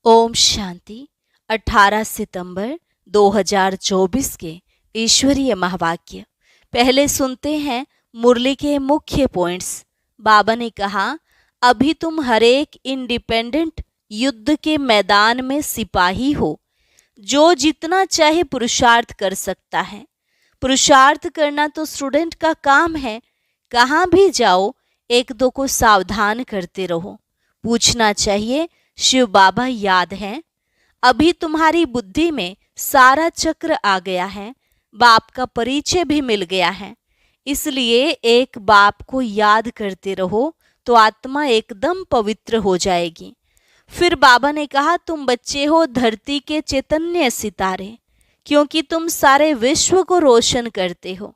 ओम शांति। 18 सितंबर 2024 के ईश्वरीय महावाक्य। पहले सुनते हैं मुरली के मुख्य पॉइंट्स। बाबा ने कहा, अभी तुम हरेक इंडिपेंडेंट युद्ध के मैदान में सिपाही हो। जो जितना चाहे पुरुषार्थ कर सकता है। पुरुषार्थ करना तो स्टूडेंट का काम है। कहाँ भी जाओ, एक दो को सावधान करते रहो। पूछना चाहिए, शिव बाबा याद हैं? अभी तुम्हारी बुद्धि में सारा चक्र आ गया है। बाप का परिचय भी मिल गया है। इसलिए एक बाप को याद करते रहो तो आत्मा एकदम पवित्र हो जाएगी। फिर बाबा ने कहा, तुम बच्चे हो धरती के चैतन्य सितारे, क्योंकि तुम सारे विश्व को रोशन करते हो।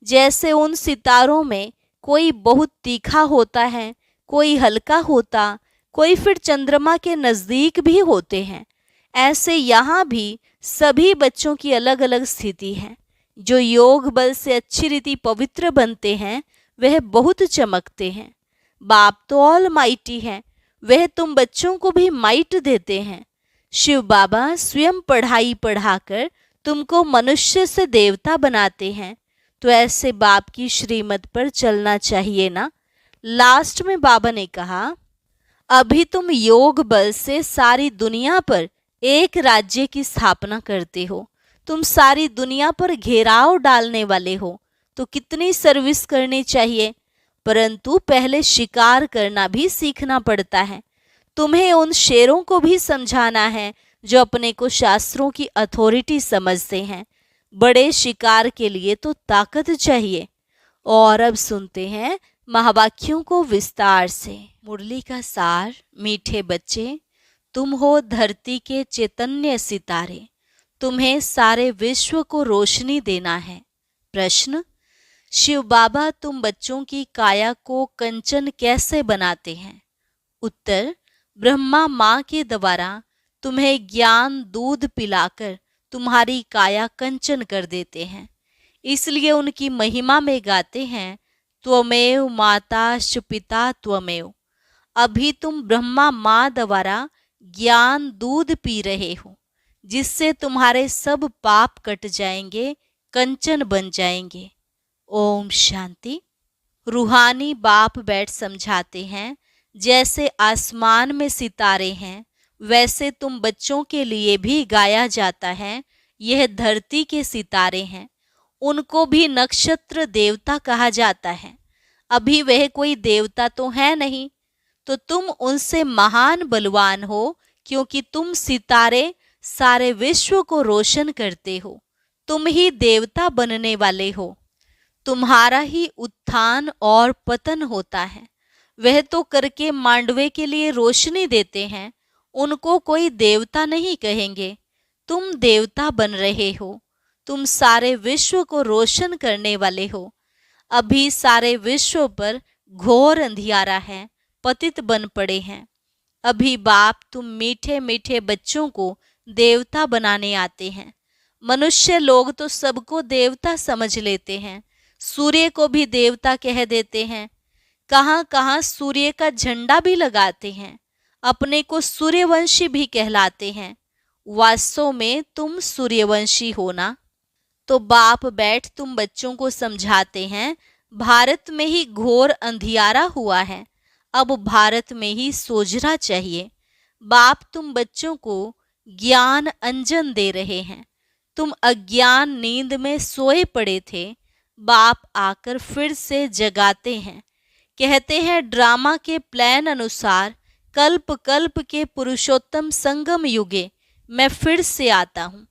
जैसे उन सितारों में कोई बहुत तीखा होता है, कोई हल्का होता, कोई फिर चंद्रमा के नज़दीक भी होते हैं, ऐसे यहाँ भी सभी बच्चों की अलग अलग स्थिति है। जो योग बल से अच्छी रीति पवित्र बनते हैं वह बहुत चमकते हैं। बाप तो ऑल माइटी है, वह तुम बच्चों को भी माइट देते हैं। शिव बाबा स्वयं पढ़ाई पढ़ाकर तुमको मनुष्य से देवता बनाते हैं, तो ऐसे बाप की श्रीमत पर चलना चाहिए ना। लास्ट में बाबा ने कहा, अभी तुम योग बल से सारी दुनिया पर एक राज्य की स्थापना करते हो। तुम सारी दुनिया पर घेराव डालने वाले हो, तो कितनी सर्विस करनी चाहिए। परंतु पहले शिकार करना भी सीखना पड़ता है। तुम्हें उन शेरों को भी समझाना है जो अपने को शास्त्रों की अथॉरिटी समझते हैं। बड़े शिकार के लिए तो ताकत चाहिए। और अब सुनते हैं महावाक्यों को विस्तार से। मुरली का सार। मीठे बच्चे, तुम हो धरती के चैतन्य सितारे। तुम्हें सारे विश्व को रोशनी देना है। प्रश्न, शिव बाबा तुम बच्चों की काया को कंचन कैसे बनाते हैं? उत्तर, ब्रह्मा माँ के द्वारा तुम्हें ज्ञान दूध पिलाकर तुम्हारी काया कंचन कर देते हैं। इसलिए उनकी महिमा में गाते हैं, त्वमेव माता पिता त्वमेव। अभी तुम ब्रह्मा माँ द्वारा ज्ञान दूध पी रहे हो, जिससे तुम्हारे सब पाप कट जाएंगे, कंचन बन जाएंगे। ओम शांति। रूहानी बाप बैठ समझाते हैं, जैसे आसमान में सितारे हैं, वैसे तुम बच्चों के लिए भी गाया जाता है, यह धरती के सितारे हैं। उनको भी नक्षत्र देवता कहा जाता है। अभी वह कोई देवता तो है नहीं, तो तुम उनसे महान बलवान हो, क्योंकि तुम सितारे सारे विश्व को रोशन करते हो। तुम ही देवता बनने वाले हो। तुम्हारा ही उत्थान और पतन होता है। वह तो करके मांडवे के लिए रोशनी देते हैं, उनको कोई देवता नहीं कहेंगे। तुम देवता बन रहे हो। तुम सारे विश्व को रोशन करने वाले हो। अभी सारे विश्व पर घोर अंधियारा है, पतित बन पड़े हैं। अभी बाप तुम मीठे मीठे बच्चों को देवता बनाने आते हैं। मनुष्य लोग तो सबको देवता समझ लेते हैं, सूर्य को भी देवता कह देते हैं। कहाँ कहाँ सूर्य का झंडा भी लगाते हैं, अपने को सूर्यवंशी भी कहलाते हैं। वास्तव में तुम सूर्यवंशी हो ना। तो बाप बैठ तुम बच्चों को समझाते हैं, भारत में ही घोर अंधियारा हुआ है, अब भारत में ही सोजरा चाहिए। बाप तुम बच्चों को ज्ञान अंजन दे रहे हैं। तुम अज्ञान नींद में सोए पड़े थे, बाप आकर फिर से जगाते हैं। कहते हैं, ड्रामा के प्लान अनुसार कल्प कल्प के पुरुषोत्तम संगम युगे मैं फिर से आता हूँ।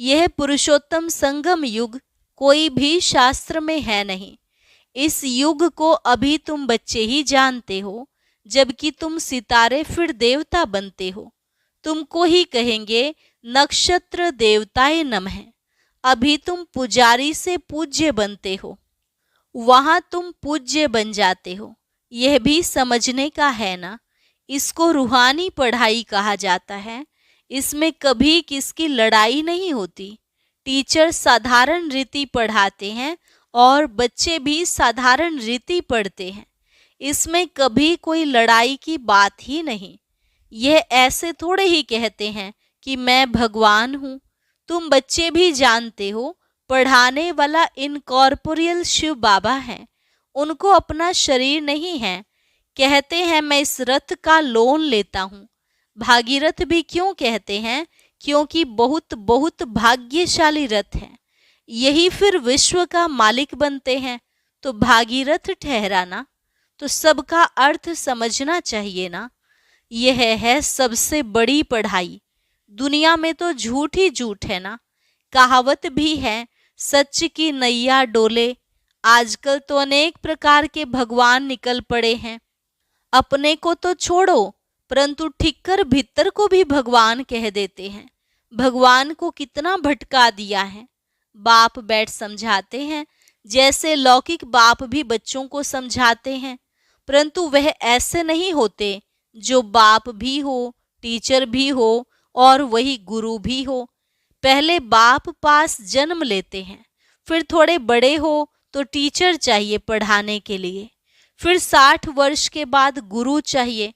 यह पुरुषोत्तम संगम युग कोई भी शास्त्र में है नहीं। इस युग को अभी तुम बच्चे ही जानते हो, जबकि तुम सितारे फिर देवता बनते हो। तुमको ही कहेंगे नक्षत्र देवताए नमः। अभी तुम पुजारी से पूज्य बनते हो, वहां तुम पूज्य बन जाते हो। यह भी समझने का है ना। इसको रूहानी पढ़ाई कहा जाता है। इसमें कभी किसकी लड़ाई नहीं होती। टीचर साधारण रीति पढ़ाते हैं और बच्चे भी साधारण रीति पढ़ते हैं। इसमें कभी कोई लड़ाई की बात ही नहीं। यह ऐसे थोड़े ही कहते हैं कि मैं भगवान हूँ। तुम बच्चे भी जानते हो, पढ़ाने वाला इनकॉर्पोरियल शिव बाबा है, उनको अपना शरीर नहीं है। कहते हैं मैं इस रथ का लोन लेता हूँ। भागीरथ भी क्यों कहते हैं? क्योंकि बहुत बहुत भाग्यशाली रथ है, यही फिर विश्व का मालिक बनते हैं। तो भागीरथ ठहराना, तो सबका अर्थ समझना चाहिए ना। यह है सबसे बड़ी पढ़ाई। दुनिया में तो झूठ ही झूठ है ना। कहावत भी है, सच की नैया डोले। आजकल तो अनेक प्रकार के भगवान निकल पड़े हैं। अपने को तो छोड़ो, परंतु ठिक्कर भीतर को भी भगवान कह देते हैं। भगवान को कितना भटका दिया है। बाप बैठ समझाते हैं, जैसे लौकिक बाप भी बच्चों को समझाते हैं, परंतु वह ऐसे नहीं होते जो बाप भी हो, टीचर भी हो और वही गुरु भी हो। पहले बाप पास जन्म लेते हैं, फिर थोड़े बड़े हो तो टीचर चाहिए पढ़ाने के लिए, फिर 60 वर्ष के बाद गुरु चाहिए।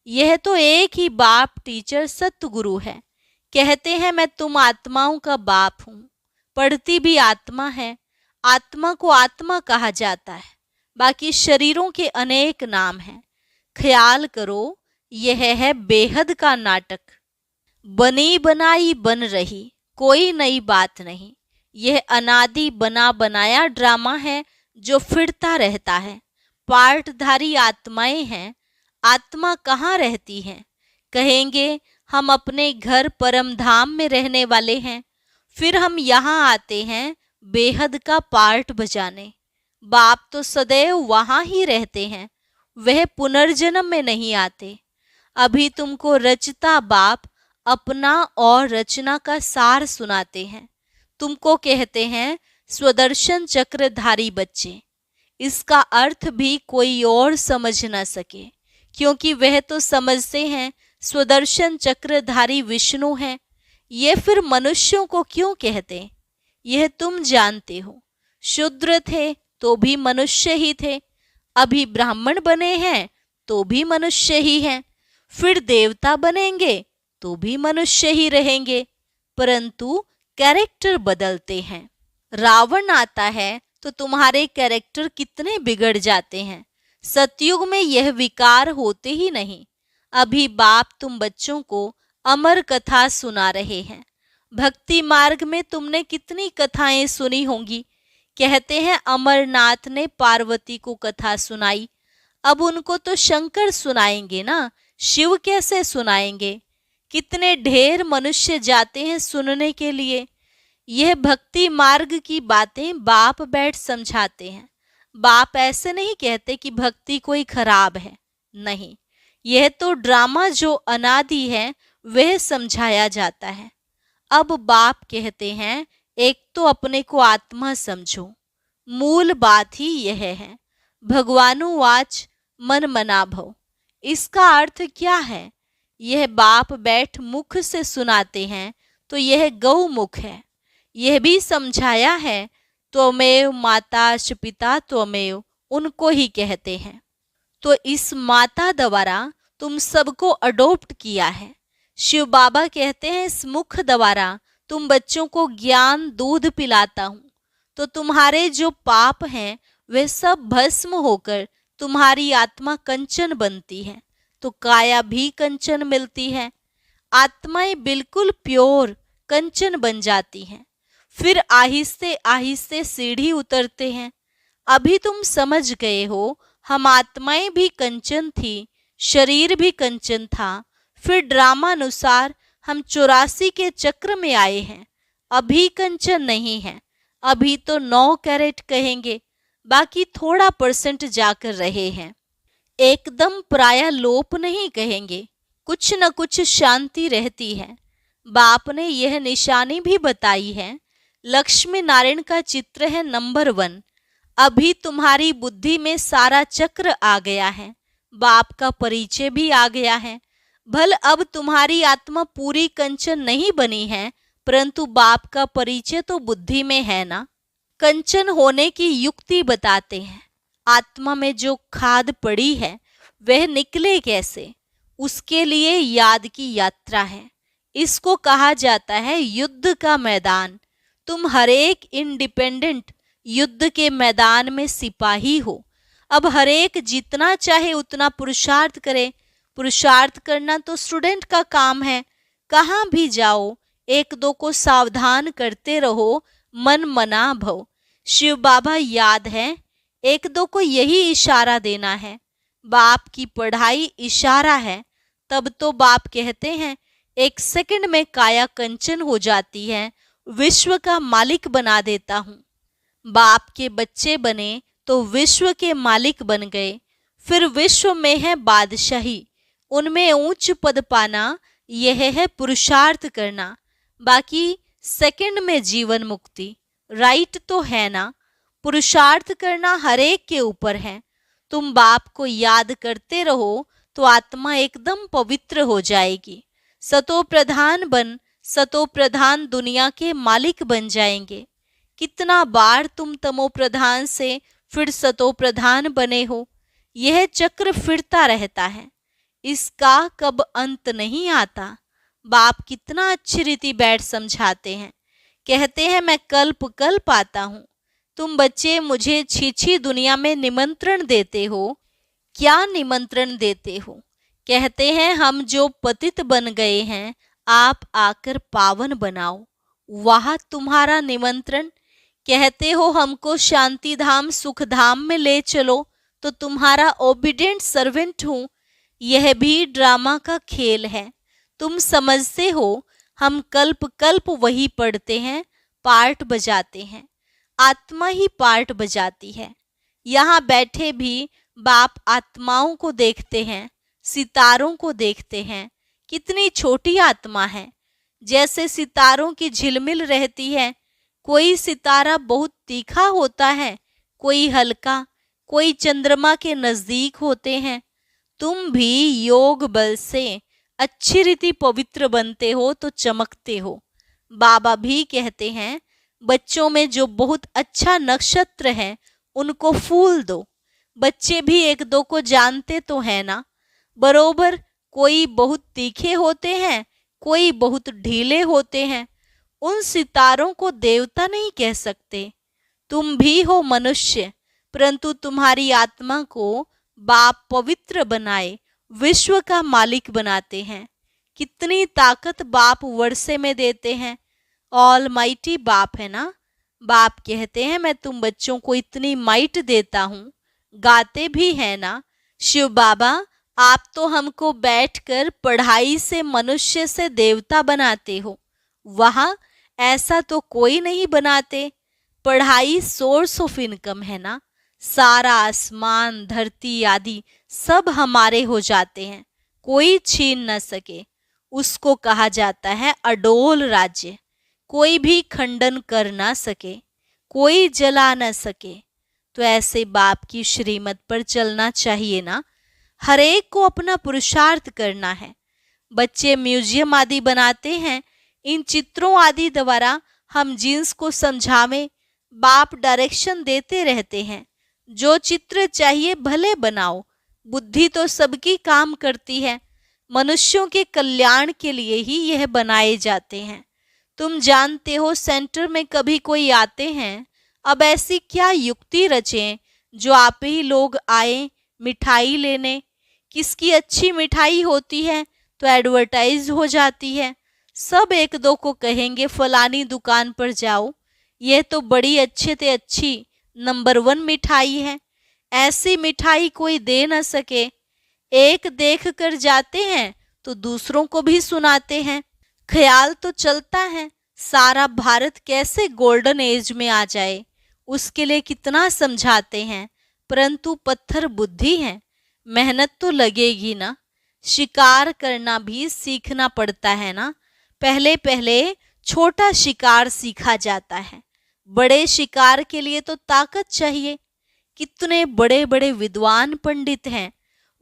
यह तो एक ही बाप टीचर सतगुरु है। कहते हैं मैं तुम आत्माओं का बाप हूँ। पढ़ती भी आत्मा है। आत्मा को आत्मा कहा जाता है, बाकी शरीरों के अनेक नाम हैं। ख्याल करो, यह है बेहद का नाटक। बनी बनाई बन रही, कोई नई बात नहीं। यह अनादि बना बनाया ड्रामा है जो फिरता रहता है। पार्टधारी आत्माएं हैं। आत्मा कहाँ रहती है? कहेंगे हम अपने घर परम धाम में रहने वाले हैं, फिर हम यहाँ आते हैं बेहद का पार्ट बजाने। बाप तो सदैव वहाँ ही रहते हैं, वह पुनर्जन्म में नहीं आते। अभी तुमको रचता बाप अपना और रचना का सार सुनाते हैं। तुमको कहते हैं स्वदर्शन चक्रधारी बच्चे। इसका अर्थ भी कोई और समझ न सके, क्योंकि वह तो समझते हैं स्वदर्शन चक्रधारी विष्णु हैं। ये फिर मनुष्यों को क्यों कहते? यह तुम जानते हो। शूद्र थे तो भी मनुष्य ही थे, अभी ब्राह्मण बने हैं तो भी मनुष्य ही हैं, फिर देवता बनेंगे तो भी मनुष्य ही रहेंगे, परंतु कैरेक्टर बदलते हैं। रावण आता है तो तुम्हारे कैरेक्टर कितने बिगड़ जाते हैं। सतयुग में यह विकार होते ही नहीं। अभी बाप तुम बच्चों को अमर कथा सुना रहे हैं। भक्ति मार्ग में तुमने कितनी कथाएं सुनी होंगी। कहते हैं अमरनाथ ने पार्वती को कथा सुनाई, अब उनको तो शंकर सुनाएंगे ना, शिव कैसे सुनाएंगे? कितने ढेर मनुष्य जाते हैं सुनने के लिए। यह भक्ति मार्ग की बातें बाप बैठ समझाते हैं। बाप ऐसे नहीं कहते कि भक्ति कोई खराब है, नहीं। यह तो ड्रामा जो अनादि है वह समझाया जाता है। अब बाप कहते हैं एक तो अपने को आत्मा समझो। मूल बात ही यह है। भगवानुवाच मन मना भव। इसका अर्थ क्या है? यह बाप बैठ मुख से सुनाते हैं तो यह गौमुख है। यह भी समझाया है त्वमेव माता च पिता त्वमेव, उनको ही कहते हैं। तो इस माता द्वारा तुम सबको अडॉप्ट किया है। शिव बाबा कहते हैं इस मुख द्वारा तुम बच्चों को ज्ञान दूध पिलाता हूँ, तो तुम्हारे जो पाप हैं वे सब भस्म होकर तुम्हारी आत्मा कंचन बनती है, तो काया भी कंचन मिलती है। आत्माएं बिल्कुल प्योर कंचन बन जाती हैं। फिर आहिस्ते आहिस्ते सीढ़ी उतरते हैं। अभी तुम समझ गए हो, हम आत्माएं भी कंचन थी, शरीर भी कंचन था। फिर ड्रामा अनुसार हम 84 के चक्र में आए हैं। अभी कंचन नहीं है, अभी तो 9 कैरेट कहेंगे, बाकी थोड़ा % जाकर रहे हैं। एकदम प्राय लोप नहीं कहेंगे, कुछ न कुछ शांति रहती है। बाप ने यह निशानी भी बताई है। लक्ष्मी नारायण का चित्र है नंबर 1। अभी तुम्हारी बुद्धि में सारा चक्र आ गया है, बाप का परिचय भी आ गया है। भल अब तुम्हारी आत्मा पूरी कंचन नहीं बनी है, परंतु बाप का परिचय तो बुद्धि में है ना। कंचन होने की युक्ति बताते हैं। आत्मा में जो खाद पड़ी है वह निकले कैसे, उसके लिए याद की यात्रा है। इसको कहा जाता है युद्ध का मैदान। तुम हरेक इंडिपेंडेंट युद्ध के मैदान में सिपाही हो। अब हरेक जितना चाहे उतना पुरुषार्थ करे। पुरुषार्थ करना तो स्टूडेंट का काम है। कहाँ भी जाओ एक दो को सावधान करते रहो, मन मना भव। शिव बाबा याद है, एक दो को यही इशारा देना है। बाप की पढ़ाई इशारा है। तब तो बाप कहते हैं एक सेकंड में काया कंचन हो जाती है, विश्व का मालिक बना देता हूँ। बाप के बच्चे बने तो विश्व के मालिक बन गए। फिर विश्व में है बादशाही, उनमें ऊंच पद पाना, यह है पुरुषार्थ करना। बाकी सेकंड में जीवन मुक्ति। राइट तो है ना? पुरुषार्थ करना हरेक के ऊपर है। तुम बाप को याद करते रहो तो आत्मा एकदम पवित्र हो जाएगी। सतो प्रधान बन, सतो प्रधान दुनिया के मालिक बन जाएंगे। कितना बार तुम तमो प्रधान से फिर सतो प्रधान बने हो। यह चक्र फिरता रहता है, इसका कब अंत नहीं आता। बाप कितना अच्छी रीति बैठ समझाते हैं। कहते हैं मैं कल्प कल्प आता हूँ। तुम बच्चे मुझे छी दुनिया में निमंत्रण देते हो। क्या निमंत्रण देते हो? कहते हैं हम जो पतित बन गए हैं आप आकर पावन बनाओ। वह तुम्हारा निमंत्रण। कहते हो हमको शांति धाम सुख धाम में ले चलो, तो तुम्हारा ओबीडिएंट सर्वेंट हूँ। यह भी ड्रामा का खेल है। तुम समझते हो हम कल्प कल्प वही पढ़ते हैं, पार्ट बजाते हैं। आत्मा ही पार्ट बजाती है। यहाँ बैठे भी बाप आत्माओं को देखते हैं, सितारों को देखते हैं। कितनी छोटी आत्मा है। जैसे सितारों की झिलमिल रहती है। कोई सितारा बहुत तीखा होता है, कोई हल्का, कोई चंद्रमा के नजदीक होते हैं। तुम भी योग बल से अच्छी रीति पवित्र बनते हो तो चमकते हो। बाबा भी कहते हैं बच्चों में जो बहुत अच्छा नक्षत्र है उनको फूल दो। बच्चे भी एक दो को जानते तो है ना। बरोबर कोई बहुत तीखे होते हैं, कोई बहुत ढीले होते हैं। उन सितारों को देवता नहीं कह सकते। तुम भी हो मनुष्य, परंतु तुम्हारी आत्मा को बाप पवित्र बनाए विश्व का मालिक बनाते हैं। कितनी ताकत बाप वर्षे में देते हैं। ऑल माइटी बाप है ना। बाप कहते हैं मैं तुम बच्चों को इतनी माइट देता हूँ। गाते भी है ना, शिव बाबा आप तो हमको बैठकर पढ़ाई से मनुष्य से देवता बनाते हो। वहाँ ऐसा तो कोई नहीं बनाते। पढ़ाई सोर्स ऑफ इनकम है ना। सारा आसमान धरती आदि सब हमारे हो जाते हैं, कोई छीन न सके। उसको कहा जाता है अडोल राज्य। कोई भी खंडन कर ना सके, कोई जला न सके। तो ऐसे बाप की श्रीमत पर चलना चाहिए ना। हरेक को अपना पुरुषार्थ करना है। बच्चे म्यूजियम आदि बनाते हैं, इन चित्रों आदि द्वारा हम जींस को समझावें। बाप डायरेक्शन देते रहते हैं, जो चित्र चाहिए भले बनाओ। बुद्धि तो सबकी काम करती है। मनुष्यों के कल्याण के लिए ही यह बनाए जाते हैं। तुम जानते हो सेंटर में कभी कोई आते हैं, अब ऐसी क्या युक्ति रचें जो आप ही लोग आए मिठाई लेने। किसकी अच्छी मिठाई होती है तो एडवर्टाइज हो जाती है। सब एक दो को कहेंगे फलानी दुकान पर जाओ, यह तो बड़ी अच्छे से अच्छी नंबर 1 मिठाई है। ऐसी मिठाई कोई दे न सके। एक देख कर जाते हैं तो दूसरों को भी सुनाते हैं। ख्याल तो चलता है सारा भारत कैसे गोल्डन एज में आ जाए, उसके लिए कितना समझाते हैं, परंतु पत्थर बुद्धि है। मेहनत तो लगेगी ना। शिकार करना भी सीखना पड़ता है ना। पहले पहले छोटा शिकार सीखा जाता है, बड़े शिकार के लिए तो ताकत चाहिए। कितने बड़े बड़े विद्वान पंडित हैं,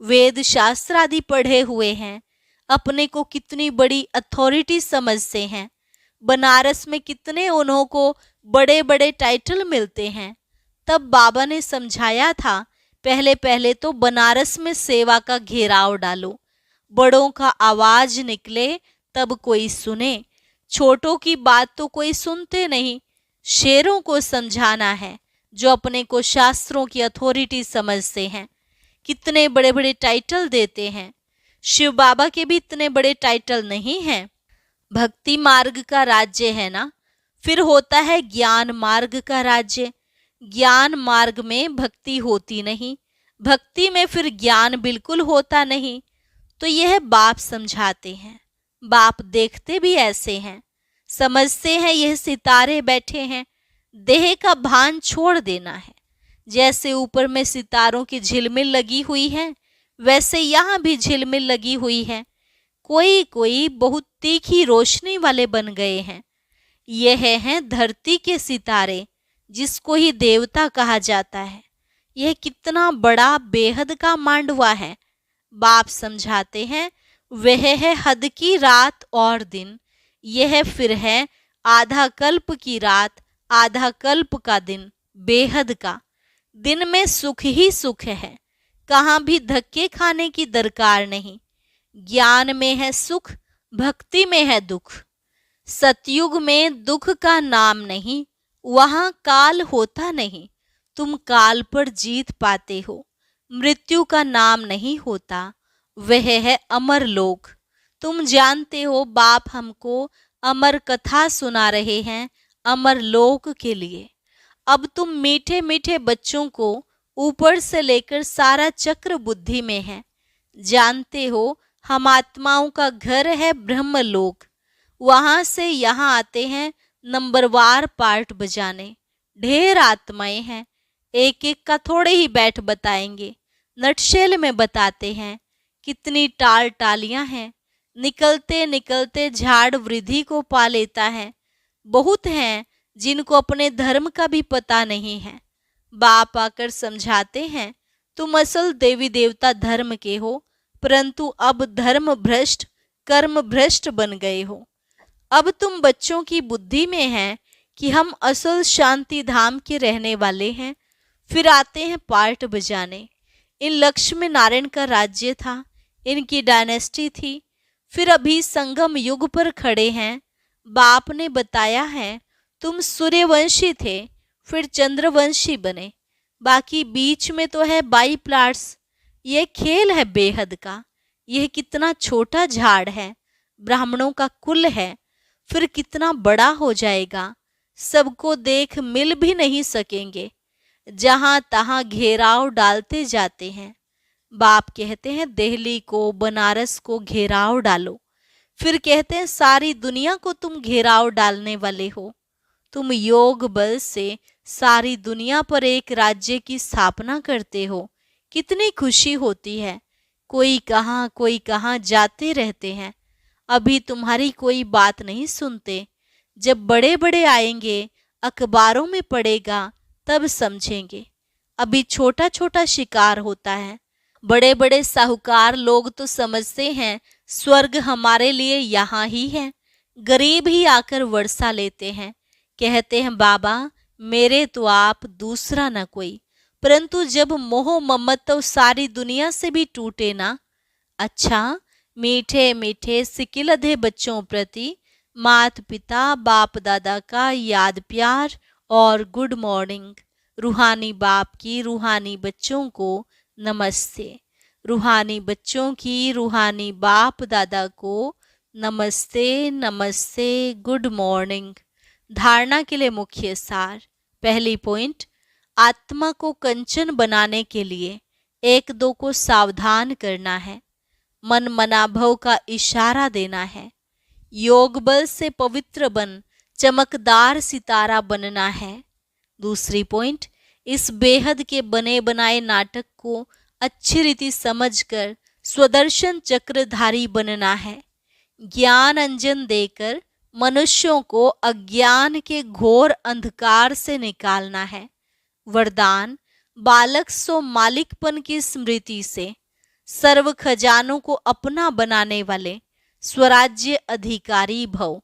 वेद शास्त्र आदि पढ़े हुए हैं, अपने को कितनी बड़ी अथॉरिटी समझते हैं। बनारस में कितने उन्हों को बड़े बड़े टाइटल मिलते हैं। तब बाबा ने समझाया था पहले पहले तो बनारस में सेवा का घेराव डालो। बड़ों का आवाज निकले तब कोई सुने, छोटों की बात तो कोई सुनते नहीं। शेरों को समझाना है जो अपने को शास्त्रों की अथॉरिटी समझते हैं। कितने बड़े बड़े टाइटल देते हैं। शिव बाबा के भी इतने बड़े टाइटल नहीं हैं। भक्ति मार्ग का राज्य है ना। फिर होता है ज्ञान मार्ग का राज्य। ज्ञान मार्ग में भक्ति होती नहीं, भक्ति में फिर ज्ञान बिल्कुल होता नहीं। तो यह बाप समझाते हैं। बाप देखते भी ऐसे हैं, समझते हैं यह सितारे बैठे हैं। देह का भान छोड़ देना है। जैसे ऊपर में सितारों की झिलमिल लगी हुई है, वैसे यहाँ भी झिलमिल लगी हुई है। कोई कोई बहुत तीखी रोशनी वाले बन गए हैं। यह हैं धरती के सितारे, जिसको ही देवता कहा जाता है। यह कितना बड़ा बेहद का मांडवा है। बाप समझाते हैं वह है हद की रात और दिन। यह फिर है आधा कल्प की रात, आधा कल्प का दिन, बेहद का। दिन में सुख ही सुख है, कहाँ भी धक्के खाने की दरकार नहीं। ज्ञान में है सुख, भक्ति में है दुख। सतयुग में दुख का नाम नहीं, वहां काल होता नहीं। तुम काल पर जीत पाते हो। मृत्यु का नाम नहीं होता, वह है अमर लोक। तुम जानते हो बाप हमको अमर कथा सुना रहे हैं अमर लोक के लिए। अब तुम मीठे मीठे बच्चों को ऊपर से लेकर सारा चक्र बुद्धि में है। जानते हो हम आत्माओं का घर है ब्रह्मलोक। वहां से यहाँ आते हैं नंबरवार पार्ट बजाने। ढेर आत्माएं हैं, एक एक का थोड़े ही बैठ बताएंगे। नटशेल में बताते हैं कितनी टाल टालियां हैं। निकलते निकलते झाड़ वृद्धि को पा लेता है। बहुत हैं जिनको अपने धर्म का भी पता नहीं है। बाप आकर समझाते हैं तुम असल देवी देवता धर्म के हो, परंतु अब धर्म भ्रष्ट कर्म भ्रष्ट बन गए हो। अब तुम बच्चों की बुद्धि में है कि हम असल शांति धाम के रहने वाले हैं। फिर आते हैं पार्ट बजाने। इन लक्ष्मी नारायण का राज्य था, इनकी डायनेस्टी थी। फिर अभी संगम युग पर खड़े हैं। बाप ने बताया है तुम सूर्यवंशी थे, फिर चंद्रवंशी बने। बाकी बीच में तो है बाई प्लाट्स। यह खेल है बेहद का। यह कितना छोटा झाड़ है, ब्राह्मणों का कुल है। फिर कितना बड़ा हो जाएगा, सबको देख मिल भी नहीं सकेंगे। जहां तहां घेराव डालते जाते हैं। बाप कहते हैं दिल्ली को, बनारस को घेराव डालो। फिर कहते हैं सारी दुनिया को तुम घेराव डालने वाले हो। तुम योग बल से सारी दुनिया पर एक राज्य की स्थापना करते हो। कितनी खुशी होती है। कोई कहाँ जाते रहते हैं। अभी तुम्हारी कोई बात नहीं सुनते। जब बड़े बड़े आएंगे, अखबारों में पड़ेगा, तब समझेंगे। अभी छोटा छोटा शिकार होता है। बड़े बड़े साहूकार लोग तो समझते हैं स्वर्ग हमारे लिए यहाँ ही है। गरीब ही आकर वर्षा लेते हैं, कहते हैं बाबा मेरे तो आप, दूसरा न कोई। परंतु जब मोह ममत्व सारी दुनिया से भी टूटे ना। अच्छा, मीठे मीठे सिकिलधे बच्चों प्रति माता पिता बाप दादा का याद प्यार और गुड मॉर्निंग। रूहानी बाप की रूहानी बच्चों को नमस्ते। रूहानी बच्चों की रूहानी बाप दादा को नमस्ते नमस्ते, गुड मॉर्निंग। धारणा के लिए मुख्य सार। पहली पॉइंट, आत्मा को कंचन बनाने के लिए एक दो को सावधान करना है। मन मनाभव का इशारा देना है। योग बल से पवित्र बन चमकदार सितारा बनना है। दूसरी पॉइंट, इस बेहद के बने बनाए नाटक को अच्छी रीति समझकर स्वदर्शन चक्रधारी बनना है। ज्ञान अंजन देकर मनुष्यों को अज्ञान के घोर अंधकार से निकालना है। वरदान, बालक सो मालिकपन की स्मृति से सर्व खजानों को अपना बनाने वाले स्वराज्य अधिकारी भव।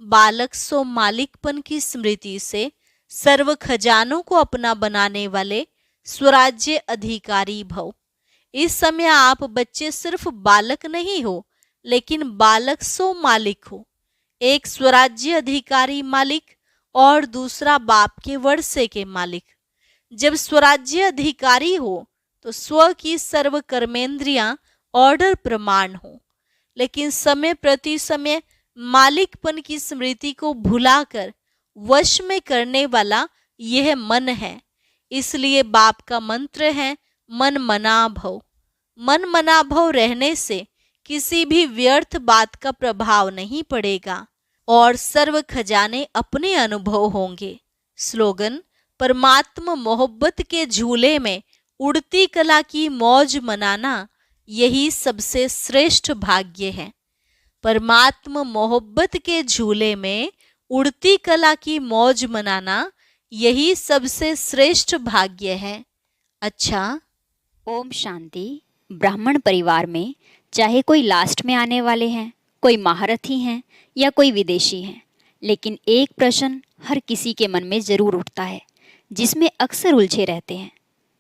बालक सो मालिकपन की स्मृति से सर्व खजानों को अपना बनाने वाले स्वराज्य अधिकारी भव। इस समय आप बच्चे सिर्फ बालक नहीं हो, लेकिन बालक सो मालिक हो। एक स्वराज्य अधिकारी मालिक और दूसरा बाप के वर्षे के मालिक। जब स्वराज्य अधिकारी हो तो स्व की सर्व कर्मेंद्रियां ऑर्डर प्रमाण हो, लेकिन समय प्रति समय मालिकपन की स्मृति को भुलाकर वश में करने वाला यह मन है। इसलिए बाप का मंत्र है मन मना भव। मन मना भव रहने से किसी भी व्यर्थ बात का प्रभाव नहीं पड़ेगा और सर्व खजाने अपने अनुभव होंगे। स्लोगन: परमात्मा मोहब्बत के झूले में उड़ती कला की मौज मनाना यही सबसे श्रेष्ठ भाग्य है। परमात्मा मोहब्बत के झूले में उड़ती कला की मौज मनाना यही सबसे श्रेष्ठ भाग्य है। अच्छा, ओम शांति। ब्राह्मण परिवार में चाहे कोई लास्ट में आने वाले हैं, कोई महारथी हैं या कोई विदेशी हैं, लेकिन एक प्रश्न हर किसी के मन में जरूर उठता है, जिसमें अक्सर उलझे रहते हैं।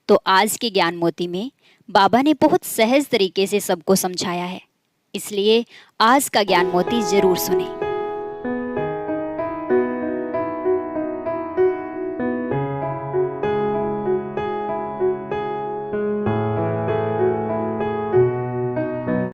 तो आज के ज्ञान मोती में बाबा ने बहुत सहज तरीके से सबको समझाया है, इसलिए आज का ज्ञान मोती जरूर सुने।